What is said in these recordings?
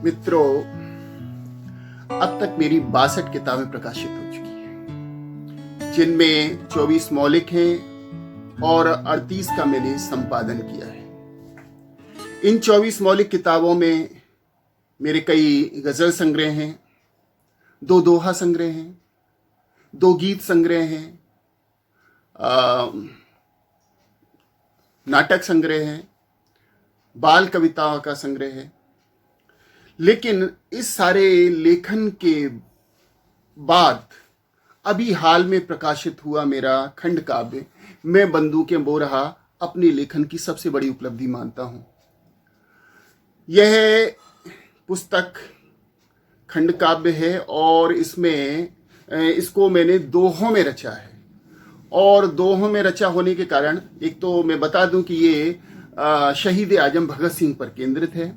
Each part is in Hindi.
मित्रों, अब तक मेरी 62 किताबें प्रकाशित हो चुकी हैं, जिनमें 24 मौलिक हैं और 38 का मैंने संपादन किया है। इन 24 मौलिक किताबों में मेरे कई गजल संग्रह हैं, 2 दोहा संग्रह हैं, 2 गीत संग्रह हैं, नाटक संग्रह है, बाल कविताओं का संग्रह है। लेकिन इस सारे लेखन के बाद अभी हाल में प्रकाशित हुआ मेरा खंड काव्य मैं बंदूकें बो रहा अपने लेखन की सबसे बड़ी उपलब्धि मानता हूं। यह पुस्तक खंड काव्य है और इसको मैंने दोहों में रचा है। और दोहों में रचा होने के कारण एक तो मैं बता दूं कि ये शहीद आजम भगत सिंह पर केंद्रित है।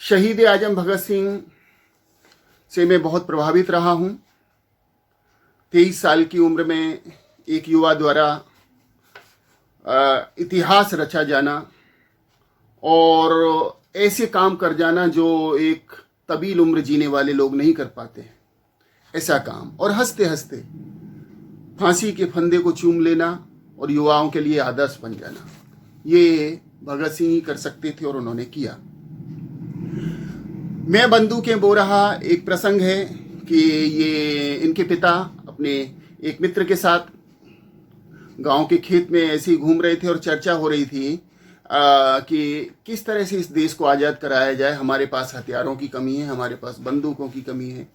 शहीद आजम भगत सिंह से मैं बहुत प्रभावित रहा हूं। 23 साल की उम्र में एक युवा द्वारा इतिहास रचा जाना और ऐसे काम कर जाना जो एक तवील उम्र जीने वाले लोग नहीं कर पाते, ऐसा काम, और हंसते हंसते फांसी के फंदे को चूम लेना और युवाओं के लिए आदर्श बन जाना, ये भगत सिंह ही कर सकते थे और उन्होंने किया। मैं बंदूकें बो रहा एक प्रसंग है कि ये इनके पिता अपने एक मित्र के साथ गांव के खेत में ऐसे ही घूम रहे थे और चर्चा हो रही थी कि किस तरह से इस देश को आज़ाद कराया जाए। हमारे पास हथियारों की कमी है, हमारे पास बंदूकों की कमी है।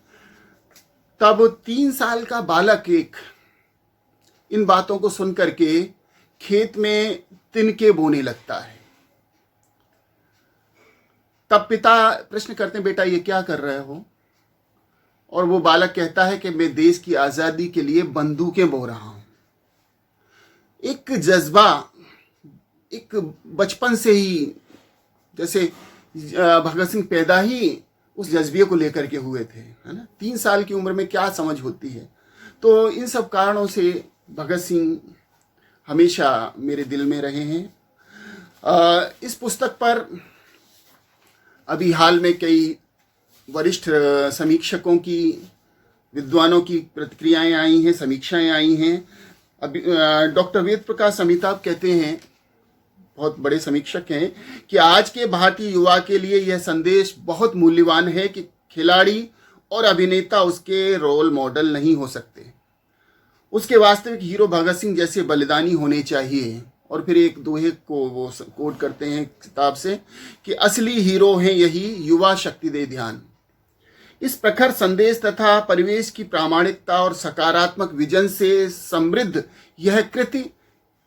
तब 3 साल का बालक एक इन बातों को सुन करके खेत में तिनके बोने लगता है। तब पिता प्रश्न करते हैं, बेटा ये क्या कर रहे हो? और वो बालक कहता है कि मैं देश की आज़ादी के लिए बंदूकें बो रहा हूं। एक जज्बा, एक बचपन से ही, जैसे भगत सिंह पैदा ही उस जज्बे को लेकर के हुए थे, है ना। 3 साल की उम्र में क्या समझ होती है। तो इन सब कारणों से भगत सिंह हमेशा मेरे दिल में रहे हैं। इस पुस्तक पर अभी हाल में कई वरिष्ठ समीक्षकों की, विद्वानों की प्रतिक्रियाएं आई हैं, समीक्षाएं आई हैं। अभी डॉक्टर वेद प्रकाश अमिताभ कहते हैं, बहुत बड़े समीक्षक हैं, कि आज के भारतीय युवा के लिए यह संदेश बहुत मूल्यवान है कि खिलाड़ी और अभिनेता उसके रोल मॉडल नहीं हो सकते, उसके वास्तविक हीरो भगत सिंह जैसे बलिदानी होने चाहिए। और फिर एक दोहे को वो कोट करते हैं किताब से कि असली हीरो हैं यही, युवा शक्ति दे ध्यान। इस प्रखर संदेश तथा परिवेश की प्रामाणिकता और सकारात्मक विजन से समृद्ध यह कृति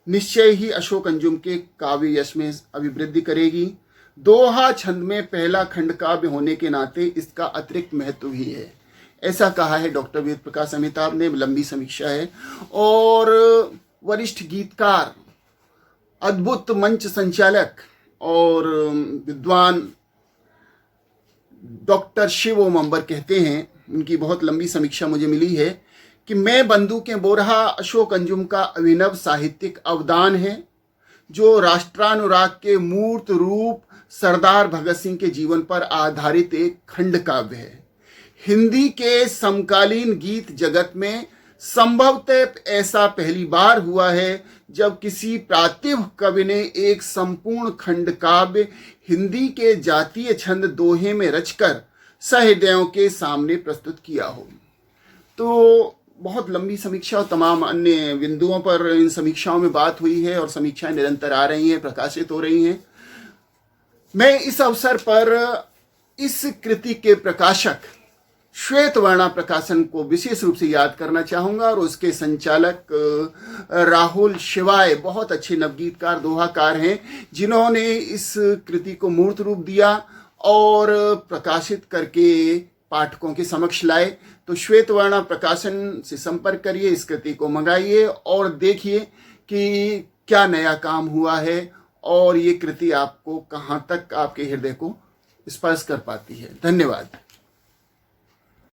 निश्चय ही अशोक अंजुम के काव्य यश में अभिवृद्धि करेगी। दोहा छंद में पहला खंड काव्य होने के नाते इसका अतिरिक्त महत्व भी है, ऐसा कहा है डॉक्टर वेद प्रकाश अमिताभ ने। लंबी समीक्षा है। और वरिष्ठ गीतकार, अद्भुत मंच संचालक और विद्वान डॉक्टर शिव ओम अंबर कहते हैं, उनकी बहुत लंबी समीक्षा मुझे मिली है, कि मैं बंदूकें बो रहा अशोक अंजुम का अभिनव साहित्यिक अवदान है, जो राष्ट्रानुराग के मूर्त रूप सरदार भगत सिंह के जीवन पर आधारित एक खंड काव्य है। हिंदी के समकालीन गीत जगत में संभवतः ऐसा पहली बार हुआ है जब किसी प्रातिभ कवि ने एक संपूर्ण खंड काव्य हिंदी के जातीय छंद दोहे में रचकर सहृदयों के सामने प्रस्तुत किया हो। तो बहुत लंबी समीक्षा और तमाम अन्य बिंदुओं पर इन समीक्षाओं में बात हुई है और समीक्षाएं निरंतर आ रही हैं, प्रकाशित हो रही हैं। मैं इस अवसर पर इस कृति के प्रकाशक श्वेतवर्णा प्रकाशन को विशेष रूप से याद करना चाहूँगा और उसके संचालक राहुल शिवाय बहुत अच्छे नवगीतकार, दोहाकार हैं, जिन्होंने इस कृति को मूर्त रूप दिया और प्रकाशित करके पाठकों के समक्ष लाए। तो श्वेतवर्णा प्रकाशन से संपर्क करिए, इस कृति को मंगाइए और देखिए कि क्या नया काम हुआ है और ये कृति आपको कहाँ तक आपके हृदय को स्पर्श कर पाती है। धन्यवाद।